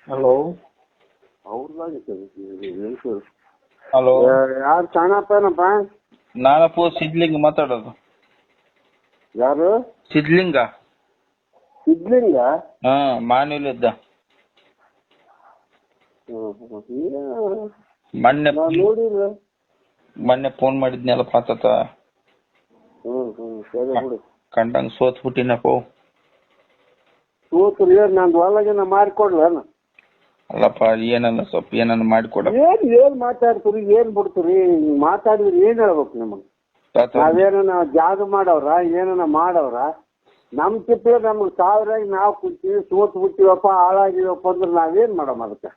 Hello hello ಯಾರು ಚಾಣಪ್ಪನಪ್ಪ? ನಾನಪ್ಪ ಸಿದ್ಲಿಂಗ ಮಾತಾಡೋದು. ಯಾರು? ಸಿದ್ಲಿಂಗ. ಸಿದ್ಲಿಂಗ? ಹಾ, ಮಾನ್ಯಲಿದ್ದ. ಮೊನ್ನೆ ಫೋನ್ ಮಾಡಿದ್ನಲ್ಲ ಪಾತತ. ಕಂಡಂಗ್ ಸೋತ್ಬಿಟ್ಟಿನಪ್ಪ. ಸೋತ್ರಿ ನಂದು ಒಳಗೇನ ಮಾಡಿಕೊಡ್ಲೇನ? ಅಲ್ಲಪ್ಪ, ಏನನ್ನ ಸ್ವಲ್ಪ ಏನನ್ನ ಮಾಡಿಕೊಡ. ಏನ್ ಮಾತಾಡ್ತೀರಿ, ಏನ್ ಬಿಡ್ತೀರಿ? ಮಾತಾಡಿದ್ರಿ ಏನ್ ಹೇಳ್ಬೇಕು ನಿಮಗೆ? ನಾವೇನ ಜಾದು ಮಾಡವ್ರ, ಏನನ ಮಾಡವ್ರ? ನಮ್ ಚಿತ್ರ ನಮ್ಗೆ ಸಾವಿರಾಗಿ ನಾವು ಕುಂತೀವಿ, ಸೋತ್ ಬಿಟ್ಟಿವಪ್ಪ, ಹಾಳಾಗಿವಪ್ಪ ಅಂದ್ರೆ ನಾವೇನ್ ಮಾಡಮ್? ಅದಕ್ಕೆ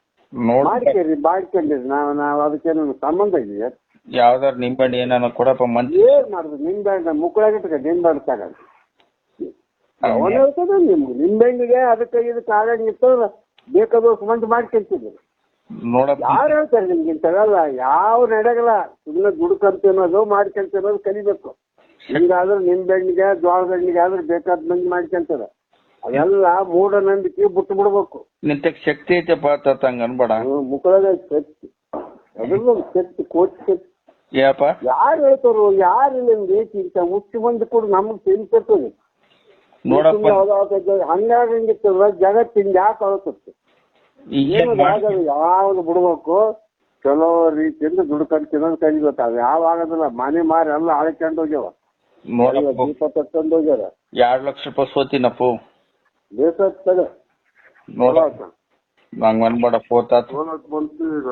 ಮಾಡ್ಕೊಂಡಿರಿ. ನಾವ್ ಅದಕ್ಕೇನ ಸಂಬಂಧ ಇದೆಯಾ? ಯಾವ್ದಾರ ನಿಂಬೆಹಣ್ಣು ಏನಾನ ಕೊಡಪ್ಪ. ಏನ್ ಮಾಡುದು? ನಿಂಬೆಹಣ್ಣ ಮುಕ್ಕಳಾಗಿಟ್ಟ ನಿಂಬೆಹಣ್ಣು ತಗೊಂಡು ಅವನ್ ಹೇಳ್ತದ ನಿಮ್ಗೆ ನಿಂಬೆಹಣ್ಣಿಗೆ ಅದಕ್ಕೆ ಇದಕ್ಕೆ ಆಗಂಗಿತ್ತು ಬೇಕಾದಷ್ಟು ಮಂದಿ ಮಾಡ್ಕೊಂತಿದ್ರು. ಯಾರು ಹೇಳ್ತಾರೆ ನಿಮ್ಗೆ ಇಂಥವೆಲ್ಲ? ಯಾವ ನಡೆಗಲ್ಲ. ಸುಮ್ಮನೆ ದುಡ್ಕಂತಿನೋದು ಮಾಡ್ಕೊಂತಿರೋದು ಕಲಿಬೇಕು. ಹಿಂಗಾದ್ರೆ ನಿಂಬೆಹಣ್ಣಿಗೆ ಜೋಳದ ಹಣ್ಣಿಗೆ ಆದ್ರೆ ಬೇಕಾದ ಮಂದಿ ಮಾಡ್ಕೊಂತಾರ. ಅದೆಲ್ಲ ಮೂಢನಂಬಿಕೆ ಬಿಟ್ಟು ಬಿಡ್ಬೇಕು. ನಿಂತಕ್ ಶಕ್ತಿ ಐತೆಪ್ಪ ಹಂಗ ಅನ್ಬೇಡ. ಮುಕ್ಕಳದ ಶಕ್ತಿ, ಅದ್ರದ್ದು ಶಕ್ತಿ, ಕೋಟಿ ಶಕ್ತಿ. ಯಾಪ ಯಾರು ಹೇಳ್ತಾರು? ಯಾರು ನಿಮ್ಗೆ ಇಂಥ ಮುಚ್ಚಿ ಮಂದಿ ಕೂಡ ನಮಗ್ ತಿನ್ಕೊತದೆ. ಹಂಗಾಗಿತ್ತಲ್ಲ ಜಗತ್ತಿಂದ ಯಾಕೆ ಅಳತತ್ತೆ? ಯಾವ್ದು ಬಿಡ್ಬೇಕು? ಚಲೋ ರೀತಿಯಿಂದ ದುಡ್ಕೊಂಡು ತಿನ್ನೋದು ಕಲಿಬೇಕು. ಅದು ಯಾವ ಆಗೋದಿಲ್ಲ. ಮನೆ ಮಾರಿ ಎಲ್ಲ ಅಳ್ಕೊಂಡು ಹೋಗ್ಯಾವ, ದೀಪ ತಕ್ಕೊಂಡು ಹೋಗ್ಯಾರ. 2 ಲಕ್ಷ ರೂಪಾಯಿ ಸೋತಿನಪ್ಪ. ಬೇಸತ್ತ ನೋಡ ಹಂಗ ಅನ್ಬೇಡ. ಬಂತು ಈಗ